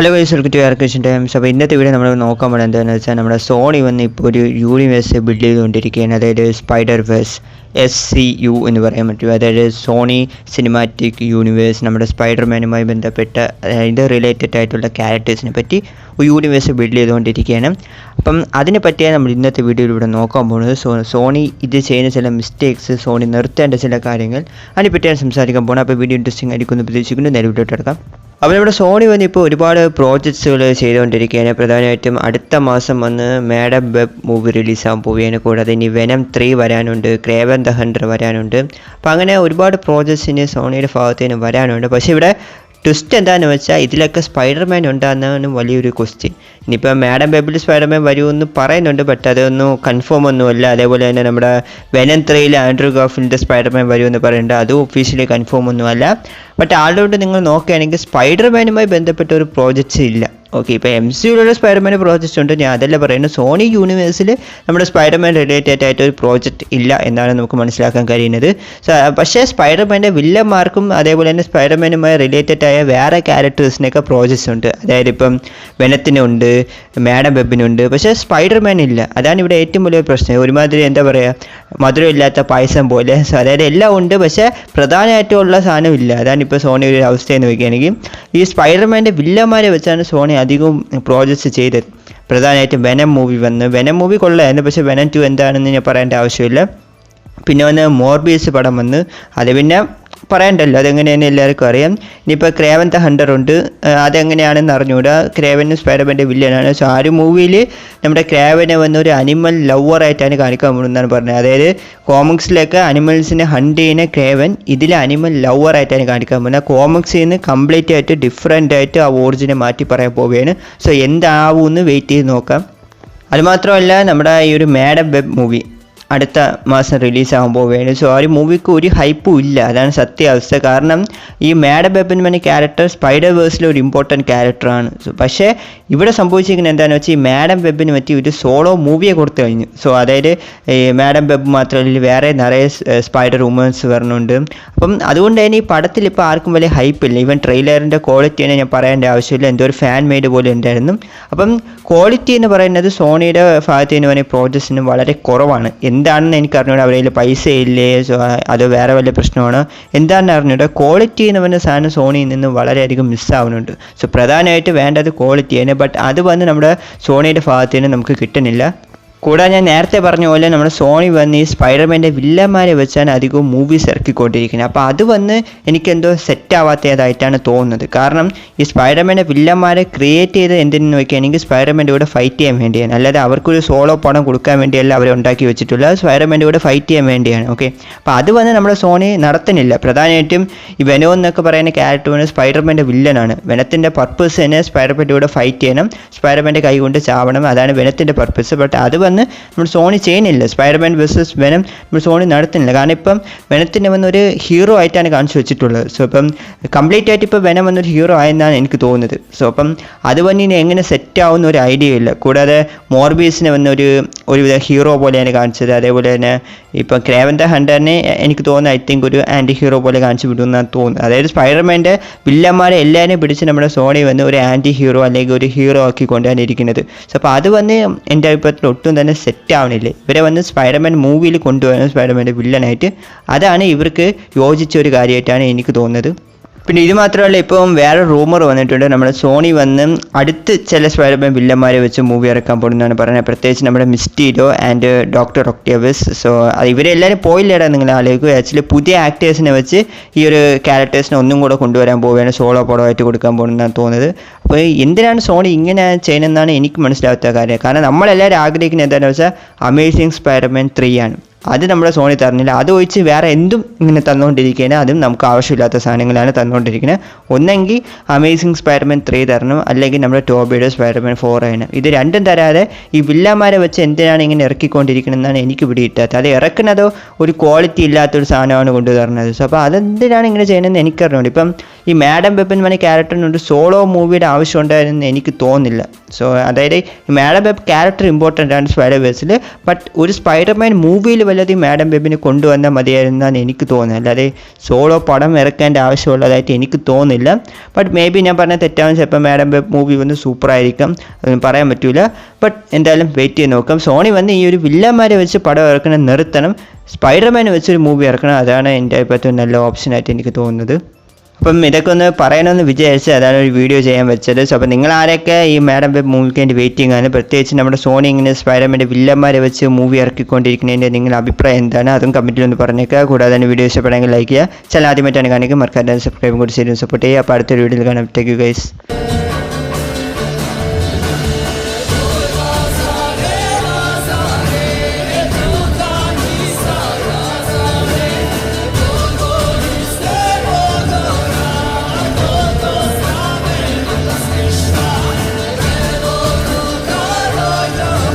Hello guys, welcome to ആർക്കേഷൻ ടൈംസ്. അപ്പോൾ ഇന്നത്തെ വീഡിയോ നമ്മൾ നോക്കാൻ പോകുന്നത് എന്താണെന്ന് വെച്ചാൽ നമ്മുടെ സോണി വന്ന് ഇപ്പോൾ ഒരു യൂണിവേഴ്സ് ബിൽഡ് ചെയ്തുകൊണ്ടിരിക്കുകയാണ്. അതായത് സ്പൈഡർ വേഴ്സ് SCU എന്ന് പറയാൻ പറ്റും. അതായത് സോണി സിനിമാറ്റിക് യൂണിവേഴ്സ്. നമ്മുടെ സ്പൈഡർമാനുമായി ബന്ധപ്പെട്ട ഇത് റിലേറ്റഡ് ആയിട്ടുള്ള ക്യാരക്ടേഴ്സിനെ പറ്റി ഒരു യൂണിവേഴ്സ് ബിൽഡ് ചെയ്തുകൊണ്ടിരിക്കുകയാണ്. അപ്പം അതിനെ പറ്റിയാണ് നമ്മൾ ഇന്നത്തെ വീഡിയോയിലൂടെ നോക്കാൻ പോകുന്നത്. സോണി ഇത് ചെയ്യുന്ന ചില മിസ്റ്റേക്സ്, സോണി നിർത്തേണ്ട ചില കാര്യങ്ങൾ, അതിനെപ്പറ്റിയാണ് സംസാരിക്കാൻ പോകുന്നത്. അപ്പോൾ വീഡിയോ ഇൻട്രസ്റ്റിംഗ് ആയിരിക്കും എന്ന് പ്രതീക്ഷിക്കുന്നു. നേരെ വീഡിയോട്ട് എടുക്കാം. അപ്പോൾ നമ്മുടെ സോണി വന്ന് ഇപ്പോൾ ഒരുപാട് പ്രോജക്ട്സുകൾ ചെയ്തുകൊണ്ടിരിക്കുകയാണ്. പ്രധാനമായിട്ടും അടുത്ത മാസം വന്ന് മാഡം വെബ് മൂവി റിലീസാകാൻ പോവുകയാണ്. കൂടാതെ ഇനി വെനം 3 വരാനുണ്ട്, ക്രേവൻ ദ ഹണ്ടർ വരാനുണ്ട്. അപ്പോൾ അങ്ങനെ ഒരുപാട് പ്രോജക്ട്സിന് സോണിയുടെ ഭാഗത്ത് നിന്ന് വരാനുണ്ട്. പക്ഷേ ഇവിടെ ട്വിസ്റ്റ് എന്താണെന്ന് വെച്ചാൽ ഇതിലൊക്കെ സ്പൈഡർമാൻ ഉണ്ടാകുന്നതാണ് വലിയൊരു ക്വസ്റ്റ്യൻ. ഇനിയിപ്പോൾ മാഡം വെബിൽ സ്പൈഡർമാൻ വരുമെന്ന് പറയുന്നുണ്ട്, ബട്ട് അതൊന്നും കൺഫേം ഒന്നുമല്ല. അതേപോലെ തന്നെ നമ്മുടെ വെനം 3 ആൻഡ്രൂ ഗാർഫീൽഡ് സ്പൈഡർമാൻ വരുമെന്ന് പറയുന്നുണ്ട്, അതും ഒഫീഷ്യലി കൺഫേം ഒന്നുമല്ല. ബട്ട് ആളുടെ നിങ്ങൾ നോക്കുകയാണെങ്കിൽ സ്പൈഡർമാനുമായി ബന്ധപ്പെട്ട ഒരു പ്രോജക്റ്റ്സ് ഇല്ല. ഓക്കെ, ഇപ്പോൾ MCUലുള്ള സ്പൈഡർമാൻ പ്രോജക്റ്റ് ഉണ്ട്, ഞാൻ അതല്ല പറയുന്നത്. സോണി യൂണിവേഴ്സിൽ നമ്മുടെ സ്പൈഡർമാൻ റിലേറ്റഡ് ആയിട്ട് ഒരു പ്രോജക്റ്റ് ഇല്ല എന്നാണ് നമുക്ക് മനസ്സിലാക്കാൻ കഴിയുന്നത്. പക്ഷേ സ്പൈഡർമാൻ്റെ വില്ലന്മാർക്കും അതേപോലെ തന്നെ സ്പൈഡർമാനുമായി റിലേറ്റഡ് ആയ വേറെ ക്യാരക്ടേഴ്സിനൊക്കെ പ്രോജക്ട്സ് ഉണ്ട്. അതായത് ഇപ്പം വെനത്തിനുണ്ട്, മാഡം വെബിനുണ്ട്, പക്ഷേ സ്പൈഡർമാൻ ഇല്ല. അതാണ് ഇവിടെ ഏറ്റവും വലിയ പ്രശ്നം. ഒരുമാതിരി എന്താ പറയുക, മധുരമില്ലാത്ത പായസം പോലെ. അതായത് എല്ലാം ഉണ്ട്, പക്ഷേ പ്രധാനമായിട്ടുള്ള സാധനം ഇല്ല. അതാണ് ഇപ്പോൾ സോണി ഒരു അവസ്ഥയെന്ന് വയ്ക്കുകയാണെങ്കിൽ ഈ സ്പൈഡർമാൻ്റെ വില്ലന്മാരെ വെച്ചാണ് സോണി അധികവും പ്രോജക്ട്സ് ചെയ്തത്. പ്രധാനമായിട്ടും വെനം മൂവി വന്ന്, വെനം മൂവി കൊള്ളായിരുന്നു, പക്ഷേ വെനം 2 എന്താണെന്ന് ഞാൻ പറയേണ്ട ആവശ്യമില്ല. പിന്നെ വന്ന് മോർബിയസ് പടം വന്ന്, അത് പിന്നെ പറയണ്ടല്ലോ, അതെങ്ങനെയാണ് എല്ലാവർക്കും അറിയാം. ഇനിയിപ്പോൾ ക്രേവൻ ദ ഹണ്ടർ ഉണ്ട്, അതെങ്ങനെയാണെന്ന് അറിഞ്ഞുകൂടാ. ക്രേവനും സ്പൈഡർമാൻ്റെ വില്ലനാണ്. സോ ആ ഒരു മൂവിയിൽ നമ്മുടെ ക്രേവനെ വന്ന് ഒരു അനിമൽ ലവറായിട്ടാണ് കാണിക്കാൻ പോകുന്നതെന്നാണ് പറഞ്ഞത്. അതായത് കോമിക്സിലൊക്കെ അനിമൽസിനെ ഹണ്ട് ചെയ്യുന്ന ക്രേവൻ ഇതിൽ അനിമൽ ലവറായിട്ടാണ് കാണിക്കാൻ പോകുന്നത്. കോമിക്സിൽ നിന്ന് കംപ്ലീറ്റ് ആയിട്ട് ഡിഫറെൻ്റ് ആയിട്ട് ആ ഒറിജിനെ മാറ്റി പറയാൻ പോവുകയാണ്. സോ എന്താവുമെന്ന് വെയിറ്റ് ചെയ്ത് നോക്കാം. അതുമാത്രമല്ല, നമ്മുടെ ഈ ഒരു മാഡം വെബ് മൂവി അടുത്ത മാസം റിലീസാകാൻ പോവുകയാണ്. സോ ആ ഒരു മൂവിക്ക് ഒരു ഹൈപ്പും ഇല്ല, അതാണ് സത്യാവസ്ഥ. കാരണം ഈ മാഡം വെബിൻ എന്ന ക്യാരക്ടർ സ്പൈഡർ വേഴ്സിലെ ഒരു ഇമ്പോർട്ടൻറ്റ് ക്യാരക്ടറാണ്. പക്ഷേ ഇവിടെ സംഭവിച്ചിരിക്കുന്നത് എന്താണെന്ന് വെച്ചാൽ ഈ മാഡം വെബിന് പറ്റി ഒരു സോളോ മൂവിയെ കൊടുത്തു കഴിഞ്ഞു. സോ അതായത് ഈ മാഡം വെബ് മാത്രമല്ല വേറെ നിറയെ സ്പൈഡർ വുമൻസ് വരുന്നുണ്ട്. അപ്പം അതുകൊണ്ട് തന്നെ ഈ പടത്തിൽ ഇപ്പോൾ ആർക്കും വലിയ ഹൈപ്പില്ല. ഈവൻ ട്രെയിലറിൻ്റെ ക്വാളിറ്റി തന്നെ ഞാൻ പറയേണ്ട ആവശ്യമില്ല, എന്തോ ഒരു ഫാൻ മെയ്ഡ് പോലെ ഉണ്ടായിരുന്നു. അപ്പം ക്വാളിറ്റി എന്ന് പറയുന്നത് സോണിയുടെ ഭാഗത്ത് നിന്ന് പറഞ്ഞ പ്രോജക്ട്സിന് വളരെ കുറവാണ്. എന്താണെന്ന് എനിക്ക് അറിഞ്ഞൂടാ, അവരുടെ കയ്യിൽ പൈസ ഇല്ലേ, സോ അത് വേറെ വലിയ പ്രശ്നമാണ്, എന്താണെന്ന് അറിഞ്ഞൂടാ. ക്വാളിറ്റി എന്ന് പറഞ്ഞ സാധനം സോണിയിൽ നിന്ന് വളരെയധികം മിസ്സാവുന്നുണ്ട്. സോ പ്രധാനമായിട്ട് വേണ്ടത് ക്വാളിറ്റിയാണ്, ബട്ട് അത് വന്ന് നമ്മുടെ സോണിയുടെ ഭാഗത്ത് നിന്ന് നമുക്ക് കിട്ടുന്നില്ല. കൂടാതെ ഞാൻ നേരത്തെ പറഞ്ഞ പോലെ നമ്മുടെ സോണി വന്ന് ഈ സ്പൈഡർമാൻ്റെ വില്ലന്മാരെ വെച്ചാണ് അധികവും മൂവീസ് ഇറക്കിക്കൊണ്ടിരിക്കുന്നത്. അപ്പോൾ അത് വന്ന് എനിക്കെന്തോ സെറ്റാവാത്തതായിട്ടാണ് തോന്നുന്നത്. കാരണം ഈ സ്പൈഡർമാൻ്റെ വില്ലന്മാരെ ക്രിയേറ്റ് ചെയ്ത് എന്തിനെന്ന് നോക്കുകയാണെങ്കിൽ സ്പൈഡർമാൻ്റെ കൂടെ ഫൈറ്റ് ചെയ്യാൻ വേണ്ടിയാണ്, അല്ലാതെ അവർക്കൊരു സോളോ പടം കൊടുക്കാൻ വേണ്ടിയല്ല അവരെ ഉണ്ടാക്കി വെച്ചിട്ടുള്ളത്. സ്പൈഡർമാൻ്റെ കൂടെ ഫൈറ്റ് ചെയ്യാൻ വേണ്ടിയാണ്. ഓക്കെ, അപ്പോൾ അത് വന്ന് നമ്മുടെ സോണി നടത്തുന്നില്ല. പ്രധാനമായിട്ടും ഈ വെനോ എന്നൊക്കെ പറയുന്ന ക്യാരക്ടർ സ്പൈഡർമാൻ്റെ വില്ലനാണ്. വെനത്തിൻ്റെ പർപ്പസ് തന്നെ സ്പൈഡർമാൻ്റെ കൂടെ ഫൈറ്റ് ചെയ്യണം, സ്പൈഡർമാൻ്റെ കൈ കൊണ്ട് ചാവണം, അതാണ് വെനത്തിൻ്റെ പർപ്പസ്. ബട്ട് അത് നമ്മൾ സോണി ചെയ്യുന്നില്ല. സ്പൈഡർമാൻ വേഴ്സസ് വെനം നമ്മൾ സോണി നടത്തുന്നില്ല. കാരണം ഇപ്പം വെനത്തിനെ വന്നൊരു ഹീറോ ആയിട്ടാണ് കാണിച്ചു വെച്ചിട്ടുള്ളത്. സോ ഇപ്പം കംപ്ലീറ്റ് ആയിട്ട് ഇപ്പോൾ വെനം വന്നൊരു ഹീറോ ആയെന്നാണ് എനിക്ക് തോന്നുന്നത്. സോ അപ്പം അത് വന്ന് ഇനി എങ്ങനെ സെറ്റ് ആവുന്ന ഒരു ഐഡിയ ഇല്ല. കൂടാതെ മോർബീസിനെ വന്നൊരു ഹീറോ പോലെയാണ് കാണിച്ചത്. അതേപോലെ തന്നെ ഇപ്പം ക്രേവൻ ദ ഹണ്ടറിനെ എനിക്ക് തോന്നുന്നത് ഐ തിങ്ക് ഒരു ആൻറ്റി ഹീറോ പോലെ കാണിച്ചു വിടുമെന്നാണ് തോന്നുന്നത്. അതായത് സ്പൈഡർമാൻ്റെ വില്ലന്മാരെ എല്ലാവരെയും പിടിച്ച് നമ്മുടെ സോണി വന്ന് ഒരു ആൻറ്റി ഹീറോ അല്ലെങ്കിൽ ഒരു ഹീറോ ആക്കിക്കൊണ്ടാണ് ഇരിക്കുന്നത്. സോ അപ്പോൾ അത് വന്ന് എൻ്റെ അഭിപ്രായത്തിൽ ഒട്ടും തന്നെ സെറ്റ് ആവണില്ലേ. ഇവരെ വന്ന് സ്പൈഡർമാൻ മൂവിയിൽ കൊണ്ടുപോകുന്നത് സ്പൈഡർമാൻ്റെ വില്ലനായിട്ട്, അതാണ് ഇവർക്ക് യോജിച്ച ഒരു കാര്യമായിട്ടാണ് എനിക്ക് തോന്നുന്നത്. പിന്നെ ഇത് മാത്രമല്ല, ഇപ്പം വേറെ റൂമർ വന്നിട്ടുണ്ട്, നമ്മുടെ സോണി വന്ന് അടുത്ത് ചില സ്പൈഡർമാൻ വില്ലന്മാരെ വെച്ച് മൂവി ഇറക്കാൻ പോകുന്നതാണ് പറയുന്നത്. പ്രത്യേകിച്ച് നമ്മുടെ Mysterio and doctor Octavius. So ഇവരെല്ലാവരും പോയില്ലേടാ നിങ്ങൾ ആലോചിക്കുക. ആക്ച്വലി പുതിയ ആക്ടേഴ്സിനെ വെച്ച് ഈ ഒരു ക്യാരക്ടേഴ്സിനെ ഒന്നും കൂടെ കൊണ്ടുവരാൻ പോവുകയാണ്, സോളോ പടമായിട്ട് കൊടുക്കാൻ പോകുന്നതാണ് തോന്നുന്നത്. അപ്പോൾ എന്തിനാണ് സോണി ഇങ്ങനെ ചെയ്യുന്നതെന്നാണ് എനിക്ക് മനസ്സിലാവാത്ത കാര്യം. കാരണം നമ്മളെല്ലാവരും ആഗ്രഹിക്കുന്നത് എന്താണെന്ന് വെച്ചാൽ അമേസിങ് സ്പൈഡർമാൻ 3 ആണ്. അത് നമ്മുടെ സോണി തരുന്നില്ല. അത് ഒഴിച്ച് വേറെ എന്തും ഇങ്ങനെ തന്നുകൊണ്ടിരിക്കുകയാണ്, അതും നമുക്ക് ആവശ്യമില്ലാത്ത സാധനങ്ങളാണ് തന്നുകൊണ്ടിരിക്കുന്നത്. ഒന്നെങ്കിൽ അമേസിങ് സ്പൈഡർമാൻ 3 തരണം, അല്ലെങ്കിൽ നമ്മുടെ ടോബിയുടെ സ്പൈഡർമാൻ 4 ആണ്. ഇത് രണ്ടും തരാതെ ഈ വില്ലന്മാരെ വെച്ച് എന്തിനാണ് ഇങ്ങനെ ഇറക്കിക്കൊണ്ടിരിക്കണമെന്നാണ് എനിക്ക് പിടിയിട്ടാത്തത്. അത് ഇറക്കുന്നതോ ഒരു ക്വാളിറ്റി ഇല്ലാത്തൊരു സാധനമാണ് കൊണ്ടുതരുന്നത്. സോ അപ്പോൾ അതെന്തിനാണ് ഇങ്ങനെ ചെയ്യുന്നതെന്ന് എനിക്കറിഞ്ഞുകൊണ്ട്. ഇപ്പം ഈ മാഡം വെബിൻ പറഞ്ഞ ക്യാരക്ടറിന് ഒരു സോളോ മൂവിയുടെ ആവശ്യം ഉണ്ടായിരുന്നെന്ന് എനിക്ക് തോന്നുന്നില്ല. സോ അതായത് മാഡം വെബ് ക്യാരക്ടർ ഇമ്പോർട്ടൻ്റ് ആണ് സ്പൈഡർ വേഴ്സിൽ. ബട്ട് ഒരു സ്പൈഡർമാൻ മൂവിയിൽ വല്ലതും മാഡം വെബിനെ കൊണ്ടുവന്നാൽ മതിയായിരുന്നാണ് എനിക്ക് തോന്നുന്നത്. അല്ലാതെ സോളോ പടം ഇറക്കേണ്ട ആവശ്യമുള്ളതായിട്ട് എനിക്ക് തോന്നുന്നില്ല. ബട്ട് മേ ബി ഞാൻ പറഞ്ഞ തെറ്റാവും, ചിലപ്പോൾ മാഡം വെബ് മൂവി വന്ന് സൂപ്പറായിരിക്കും, അതൊന്നും പറയാൻ പറ്റില്ല. ബട്ട് എന്തായാലും വെയിറ്റ് ചെയ്ത് നോക്കാം. സോണി വന്ന് ഈ ഒരു വില്ലന്മാരെ വെച്ച് പടം ഇറക്കണം നിർത്തണം, സ്പൈഡർമാനെ വെച്ചൊരു മൂവി ഇറക്കണം. അതാണ് എൻ്റെ അഭിപ്രായത്തിൽ നല്ല ഓപ്ഷനായിട്ട് എനിക്ക് തോന്നുന്നത്. അപ്പം ഇതൊക്കെ ഒന്ന് പറയണമെന്ന് വിചാരിച്ച് അതാണ് ഒരു വീഡിയോ ചെയ്യാൻ വെച്ചത്. സോ അപ്പോൾ നിങ്ങൾ ആരൊക്കെ ഈ മാഡം വെബ് മൂവിക്ക് വേണ്ടി വെയിറ്റിംഗ് ആണ്, പ്രത്യേകിച്ച് നമ്മുടെ സോണി ഇങ്ങനെ സ്പൈഡർമാൻ്റെ വില്ലന്മാരെ വെച്ച് മൂവി ഇറക്കിക്കൊണ്ടിരിക്കുന്നതിൻ്റെ നിങ്ങളുടെ അഭിപ്രായം എന്താണ്, അതും കമൻറ്റിൽ ഒന്ന് പറഞ്ഞേക്കുക. കൂടാതെ തന്നെ വീഡിയോ ഇഷ്ടപ്പെടാമെങ്കിൽ ലൈക്ക് ചെയ്യുക. ചില ആദ്യമായിട്ടാണ് കാണിക്കുക, മറക്കാതെ സബ്സ്ക്രൈബും കൂടി ശരി സപ്പോർട്ട് ചെയ്യുക. അപ്പോൾ അടുത്തൊരു വീഡിയോയിൽ കാണാം. Thank you guys.